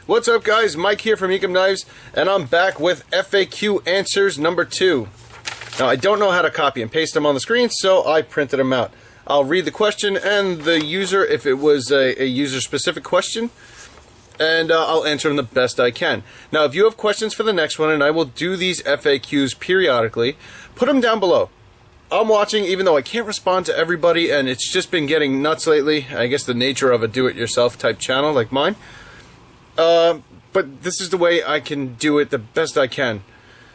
What's up, guys? Mike here from Ekim Knives, and I'm back with FAQ answers number 2. Now, I don't know how to copy and paste them on the screen, so I printed them out. I'll read the question and the user if it was a user-specific question, and I'll answer them the best I can. Now, if you have questions for the next one, and I will do these FAQs periodically, put them down below. I'm watching, even though I can't respond to everybody, and it's just been getting nuts lately. I guess the nature of a do-it-yourself type channel like mine. But this is the way I can do it the best I can.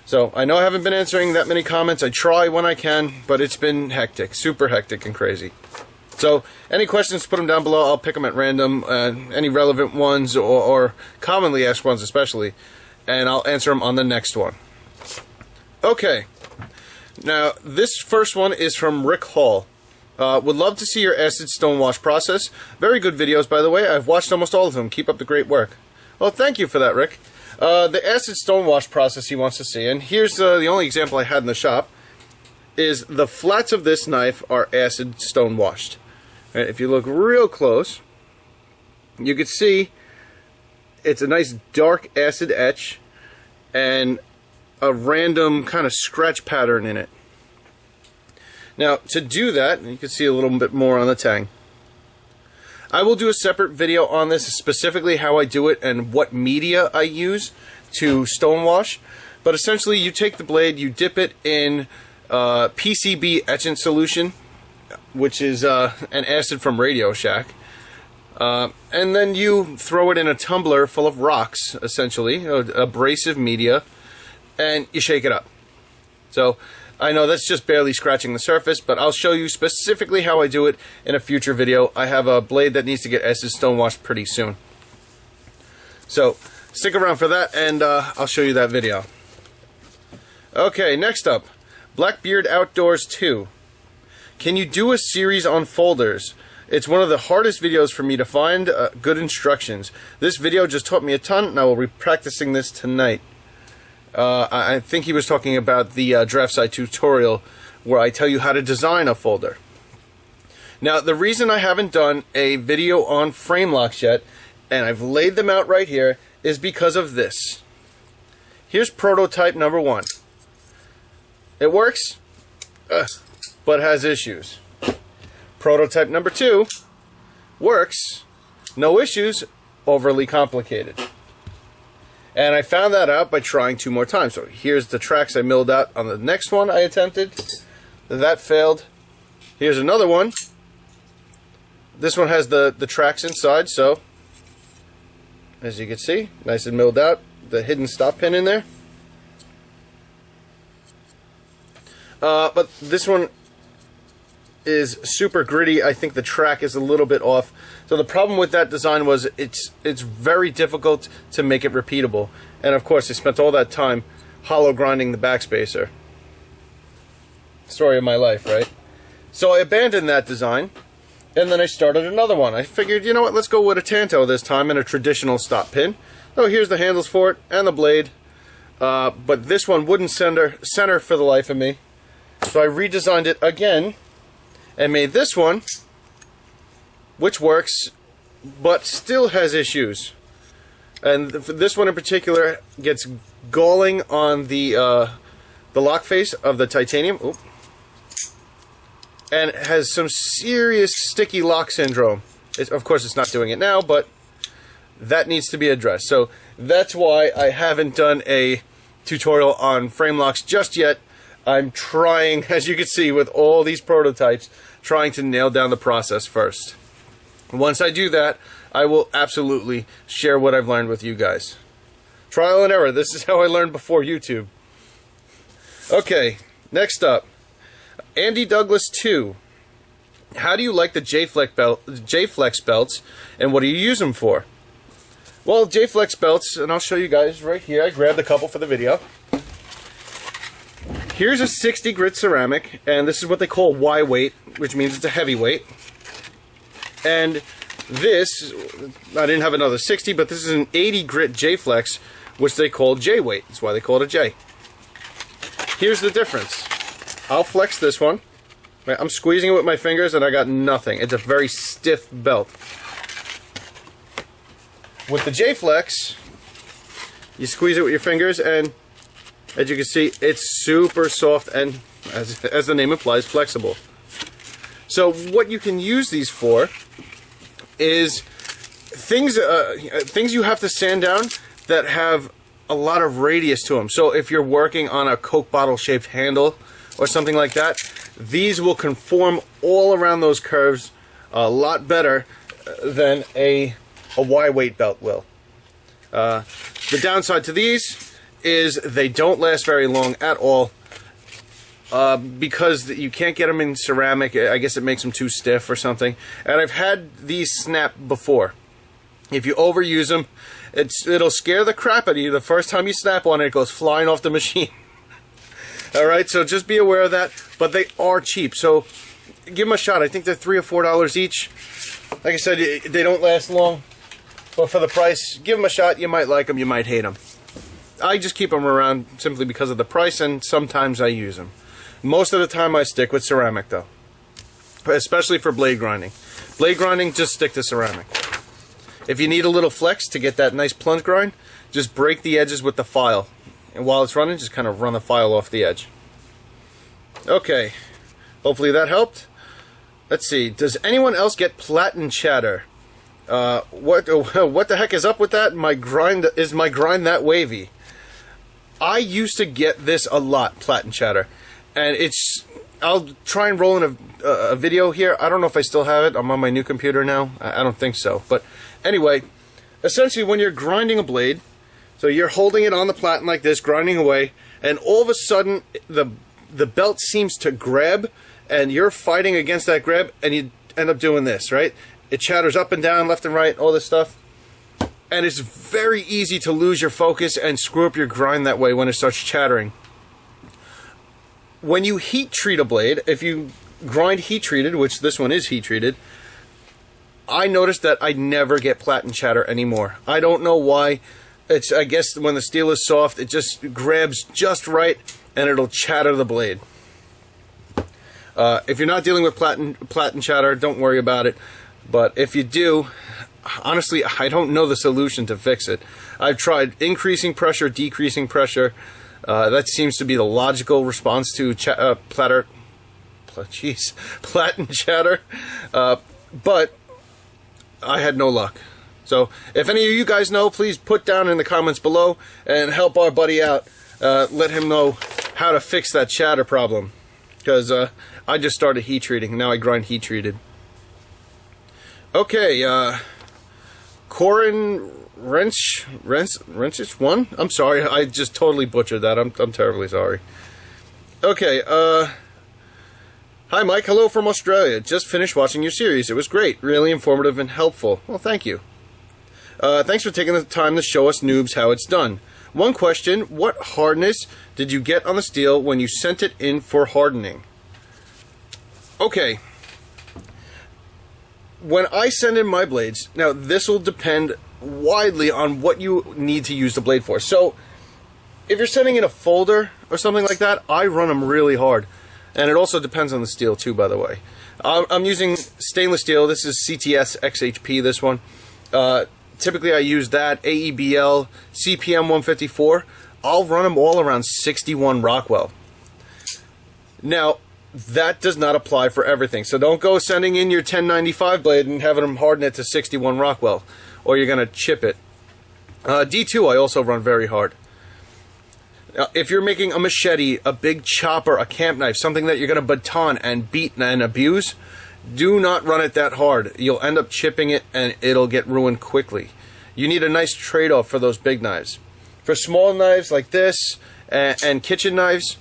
So, I know I haven't been answering that many comments. I try when I can, but it's been hectic. Super hectic and crazy. So, any questions, put them down below. I'll pick them at random. Any relevant ones, or commonly asked ones especially. And I'll answer them on the next one. Okay. Now, this first one is from Rick Hall. Would love to see your acid stonewash process. Very good videos, by the way. I've watched almost all of them. Keep up the great work. Well, thank you for that, Rick. The acid stonewash process he wants to see, and here's the only example I had in the shop, is the flats of this knife are acid stonewashed. Right, if you look real close, you can see it's a nice dark acid etch and a random kind of scratch pattern in it. Now, to do that, you can see a little bit more on the tang. I will do a separate video on this, specifically how I do it and what media I use to stonewash. But essentially, you take the blade, you dip it in PCB etchant solution, which is an acid from Radio Shack. And then you throw it in a tumbler full of rocks, essentially, abrasive media, and you shake it up. So, I know that's just barely scratching the surface, but I'll show you specifically how I do it in a future video. I have a blade that needs to get acid stonewashed pretty soon. So, stick around for that, and I'll show you that video. Okay, next up, Blackbeard Outdoors 2. Can you do a series on folders? It's one of the hardest videos for me to find good instructions. This video just taught me a ton, and I will be practicing this tonight. I think he was talking about the draft site tutorial where I tell you how to design a folder. Now, the reason I haven't done a video on frame locks yet, and I've laid them out right here, is because of this. Here's prototype number 1. It works, but has issues. Prototype number 2 works, no issues, overly complicated. And I found that out by trying 2 more times. So here's the tracks I milled out on the next one I attempted. That failed. Here's another one. This one has the tracks inside, so as you can see, nice and milled out. The hidden stop pin in there. But this one is super gritty. I think the track is a little bit off. So the problem with that design was it's very difficult to make it repeatable. And of course, I spent all that time hollow grinding the backspacer. Story of my life, right? So I abandoned that design, and then I started another one. I figured, you know what, let's go with a Tanto this time and a traditional stop pin. So here's the handles for it and the blade. But this one wouldn't center for the life of me. So I redesigned it again and made this one, which works, but still has issues. And this one in particular gets galling on the lock face of the titanium. Oop. And has some serious sticky lock syndrome. Of course, it's not doing it now, but that needs to be addressed. So that's why I haven't done a tutorial on frame locks just yet. I'm trying, as you can see with all these prototypes, trying to nail down the process first. Once I do that, I will absolutely share what I've learned with you guys. Trial and error. This is how I learned before YouTube. Okay, next up, Andy Douglas 2. How do you like the JFlex belts, and what do you use them for? Well, JFlex belts, and I'll show you guys right here. I grabbed a couple for the video. Here's a 60 grit ceramic, and this is what they call Y weight, which means it's a heavyweight. And this, I didn't have another 60, but this is an 80 grit JFlex, which they call J weight. That's why they call it a J. Here's the difference. I'll flex this one. I'm squeezing it with my fingers, and I got nothing. It's a very stiff belt. With the JFlex, you squeeze it with your fingers, and as you can see, it's super soft and, as the name implies, flexible. So what you can use these for is things you have to sand down that have a lot of radius to them. So if you're working on a Coke bottle shaped handle or something like that, these will conform all around those curves a lot better than a Y-weight belt will. The downside to these is they don't last very long at all because you can't get them in ceramic. I guess it makes them too stiff or something. And I've had these snap before. If you overuse them, it'll scare the crap out of you. The first time you snap on it, it goes flying off the machine. Alright, so just be aware of that. But they are cheap, so give them a shot. I think they're $3 or $4 each. Like I said, they don't last long. But for the price, give them a shot. You might like them, you might hate them. I just keep them around simply because of the price, and sometimes I use them. Most of the time I stick with ceramic, though. Especially for blade grinding. Blade grinding, just stick to ceramic. If you need a little flex to get that nice plunge grind, just break the edges with the file. And while it's running, just kind of run the file off the edge. Okay, hopefully that helped. Let's see, does anyone else get platen chatter? What the heck is up with that? Is my grind that wavy? I used to get this a lot, platen chatter. And I'll try and roll in a video here. I don't know if I still have it. I'm on my new computer now. I don't think so. But anyway, essentially when you're grinding a blade, so you're holding it on the platen like this, grinding away, and all of a sudden the belt seems to grab, and you're fighting against that grab, and you end up doing this, right? It chatters up and down, left and right, all this stuff. And it's very easy to lose your focus and screw up your grind that way when it starts chattering. When you heat treat a blade, if you grind heat treated, which this one is heat treated, I noticed that I never get platen chatter anymore. I don't know why. I guess when the steel is soft, it just grabs just right and it'll chatter the blade. If you're not dealing with platen chatter, don't worry about it. But if you do, honestly, I don't know the solution to fix it. I've tried increasing pressure, decreasing pressure. That seems to be the logical response to platen chatter. But I had no luck. So if any of you guys know, please put down in the comments below and help our buddy out. Let him know how to fix that chatter problem. Because I just started heat treating. Now I grind heat treated. Okay, Corin Wrench 1? I'm sorry, I just totally butchered that. I'm terribly sorry. Okay, hi Mike, hello from Australia. Just finished watching your series. It was great, really informative and helpful. Well, thank you. Thanks for taking the time to show us noobs how it's done. One question, what hardness did you get on the steel when you sent it in for hardening? Okay. When I send in my blades, now this will depend widely on what you need to use the blade for. So, if you're sending in a folder or something like that, I run them really hard. And it also depends on the steel too, by the way. I'm using stainless steel. This is CTS XHP, this one. Typically I use that, AEBL, CPM 154. I'll run them all around 61 Rockwell. Now, that does not apply for everything. So don't go sending in your 1095 blade and having them harden it to 61 Rockwell, or you're going to chip it. D2 I also run very hard. If you're making a machete, a big chopper, a camp knife, something that you're going to baton and beat and abuse, do not run it that hard. You'll end up chipping it and it'll get ruined quickly. You need a nice trade-off for those big knives. For small knives like this and kitchen knives,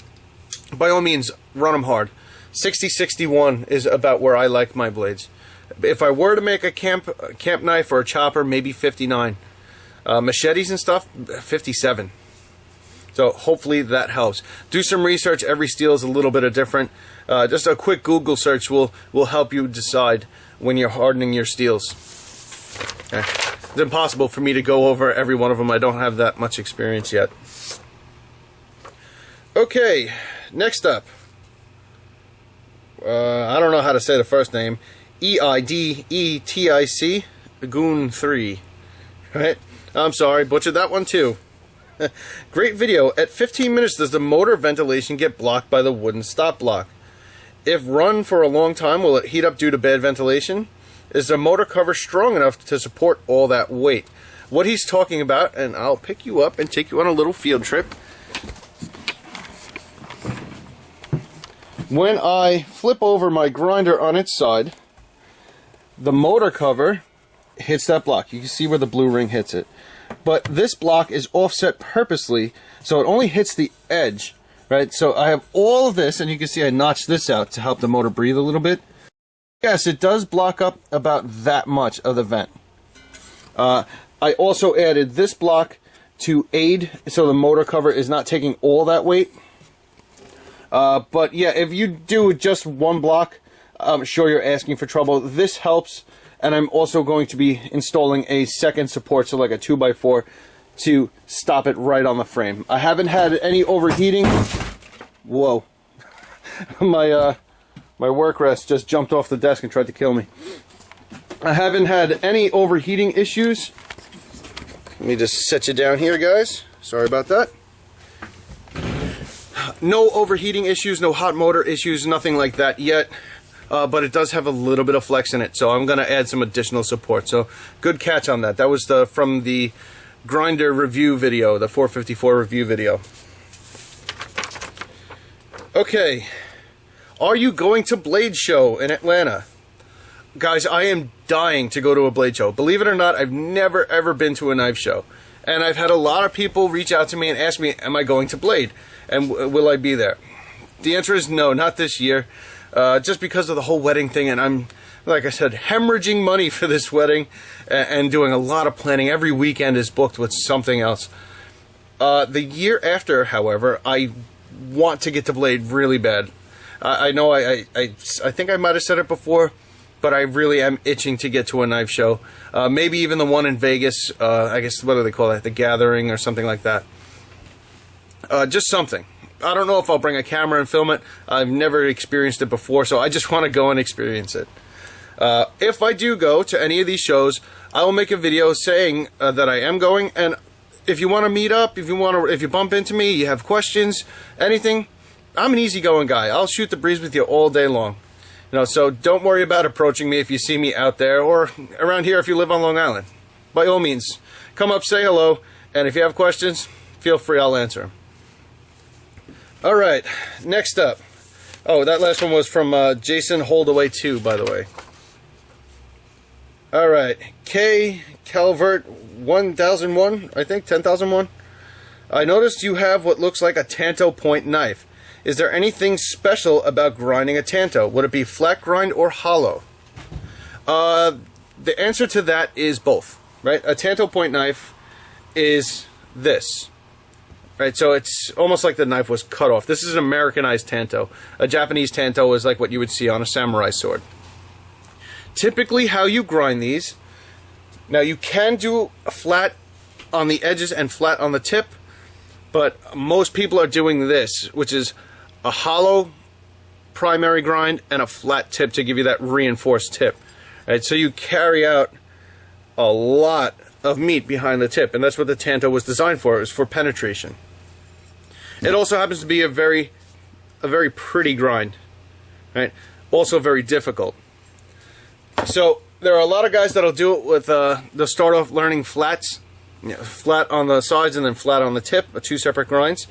by all means, run them hard. 60-61 is about where I like my blades. If I were to make a camp knife or a chopper, maybe 59. Machetes and stuff, 57. So hopefully that helps. Do some research. Every steel is a little bit different. Just a quick Google search will help you decide when you're hardening your steels. Okay. It's impossible for me to go over every one of them. I don't have that much experience yet. Okay, next up. I don't know how to say the first name. EIDETIC Goon 3. Right? I'm sorry, butchered that one too. Great video. At 15 minutes, does the motor ventilation get blocked by the wooden stop block? If run for a long time, will it heat up due to bad ventilation? Is the motor cover strong enough to support all that weight? What he's talking about, and I'll pick you up and take you on a little field trip. When I flip over my grinder on its side, the motor cover hits that block. You can see where the blue ring hits it. But this block is offset purposely, so it only hits the edge, right? So I have all of this, and you can see I notched this out to help the motor breathe a little bit. Yes, it does block up about that much of the vent. I also added this block to aid, so the motor cover is not taking all that weight. But yeah, if you do just one block, I'm sure you're asking for trouble. This helps. And I'm also going to be installing a second support, so like a 2x4, to stop it right on the frame. I haven't had any overheating. Whoa. My work rest just jumped off the desk and tried to kill me. I haven't had any overheating issues. Let me just set you down here, guys. Sorry about that. No overheating issues, no hot motor issues, nothing like that yet. But it does have a little bit of flex in it, so I'm going to add some additional support. So good catch on that. That was from the grinder review video, the 454 review video. Okay, are you going to Blade Show in Atlanta? Guys, I am dying to go to a Blade Show. Believe it or not, I've never ever been to a knife show. And I've had a lot of people reach out to me and ask me, am I going to Blade? And will I be there? The answer is no, not this year. Just because of the whole wedding thing, and I'm, like I said, hemorrhaging money for this wedding and doing a lot of planning. Every weekend is booked with something else. The year after, however, I want to get to Blade really bad. I know I think I might have said it before, but I really am itching to get to a knife show. Maybe even the one in Vegas, I guess, what do they call that? The Gathering or something like that. Just something. I don't know if I'll bring a camera and film it. I've never experienced it before, so I just want to go and experience it. If I do go to any of these shows, I will make a video saying that I am going, and if you want to meet up, if you bump into me, you have questions, anything, I'm an easygoing guy. I'll shoot the breeze with you all day long. You know, so don't worry about approaching me if you see me out there or around here if you live on Long Island. By all means, come up, say hello, and if you have questions, feel free, I'll answer them. Alright, next up. Oh, that last one was from Jason Holdaway 2, by the way. Alright, K. Calvert 1001, I think, 10,001. I noticed you have what looks like a Tanto point knife. Is there anything special about grinding a Tanto? Would it be flat grind or hollow? The answer to that is both, right? A Tanto point knife is this. Right, so it's almost like the knife was cut off. This is an Americanized Tanto. A Japanese Tanto is like what you would see on a samurai sword. Typically how you grind these, now you can do a flat on the edges and flat on the tip, but most people are doing this, which is a hollow primary grind and a flat tip to give you that reinforced tip. Right, so you carry out a lot of meat behind the tip, and that's what the Tanto was designed for. It was for penetration. It also happens to be a very pretty grind, right? Also very difficult. So there are a lot of guys that'll do it with they'll start off learning flats, flat on the sides and then flat on the tip, two separate grinds.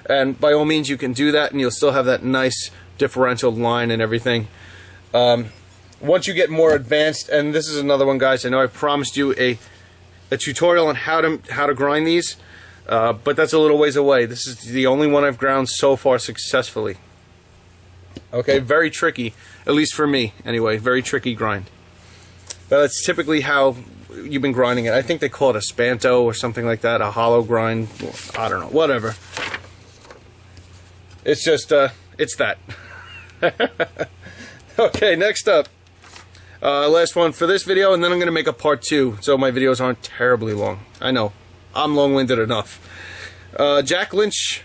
And by all means, you can do that, and you'll still have that nice differential line and everything. Once you get more advanced, and this is another one, guys. I know I promised you a tutorial on how to grind these. But that's a little ways away. This is the only one I've ground so far successfully. Okay, very tricky, at least for me, anyway. Very tricky grind. But that's typically how you've been grinding it. I think they call it a spanto or something like that, a hollow grind. I don't know, whatever. It's just, it's that. Okay, next up. Last one for this video, and then I'm going to make a part 2, so my videos aren't terribly long. I know. I'm long-winded enough. Jack Lynch,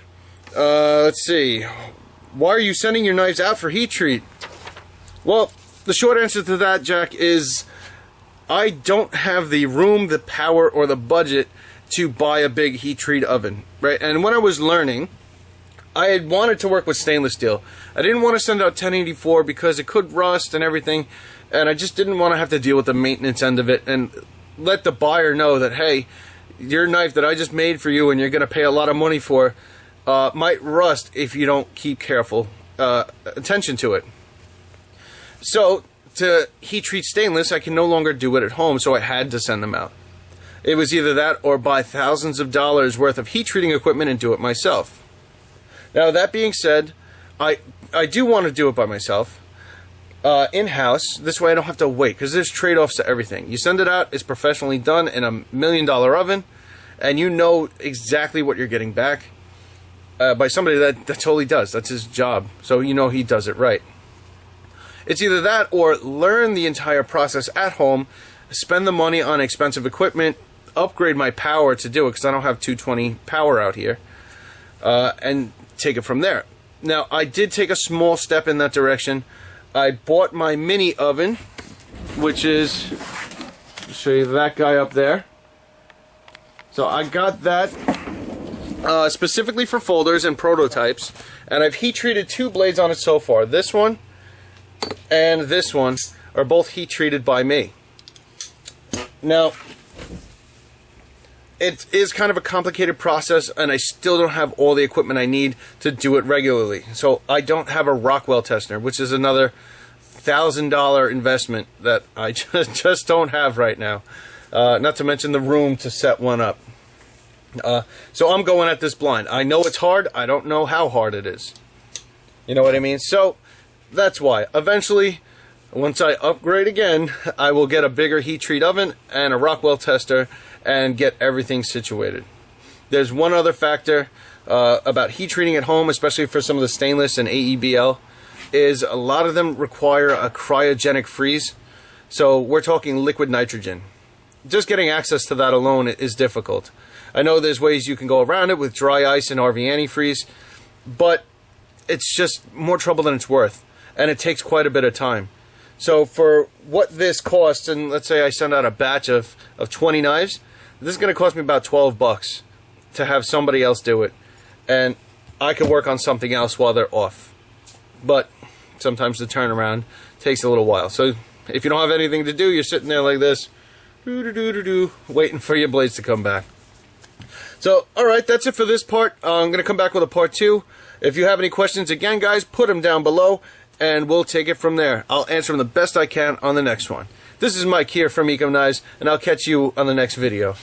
let's see. Why are you sending your knives out for heat treat? Well, the short answer to that, Jack, is I don't have the room, the power, or the budget to buy a big heat treat oven, right? And when I was learning, I had wanted to work with stainless steel. I didn't want to send out 1084 because it could rust and everything, and I just didn't want to have to deal with the maintenance end of it and let the buyer know that, hey, your knife that I just made for you and you're going to pay a lot of money for might rust if you don't keep careful attention to it. So to heat treat stainless, I can no longer do it at home, so I had to send them out. It was either that or buy thousands of dollars worth of heat treating equipment and do it myself. Now, that being said, I do want to do it by myself, in-house. This way I don't have to wait, because there's trade-offs to everything. You send it out, it's professionally done in a $1 million oven, and you know exactly what you're getting back by somebody that totally does. That's his job, so you know he does it right. It's either that or learn the entire process at home, spend the money on expensive equipment, upgrade my power to do it, because I don't have 220 power out here, and take it from there. Now, I did take a small step in that direction. I bought my mini oven, which is, I'll show you that guy up there. So I got that specifically for folders and prototypes, and I've heat treated 2 blades on it so far. This one and this one are both heat treated by me. Now, it is kind of a complicated process, and I still don't have all the equipment I need to do it regularly. So I don't have a Rockwell tester, which is another $1,000 investment that I just don't have right now. Not to mention the room to set one up. So I'm going at this blind. I know it's hard. I don't know how hard it is. You know what I mean? So that's why. Eventually, once I upgrade again, I will get a bigger heat treat oven and a Rockwell tester and get everything situated. There's one other factor about heat treating at home, especially for some of the stainless and AEBL, is a lot of them require a cryogenic freeze. So we're talking liquid nitrogen. Just getting access to that alone is difficult. I know there's ways you can go around it with dry ice and RV antifreeze, but it's just more trouble than it's worth, and it takes quite a bit of time. So for what this costs, and let's say I send out a batch of 20 knives, this is going to cost me about $12 to have somebody else do it, and I can work on something else while they're off. But sometimes the turnaround takes a little while. So if you don't have anything to do, you're sitting there like this, waiting for your blades to come back. So, alright, that's it for this part. I'm going to come back with a part 2. If you have any questions, again, guys, put them down below, and we'll take it from there. I'll answer them the best I can on the next one. This is Mike here from Ekim Knives, and I'll catch you on the next video.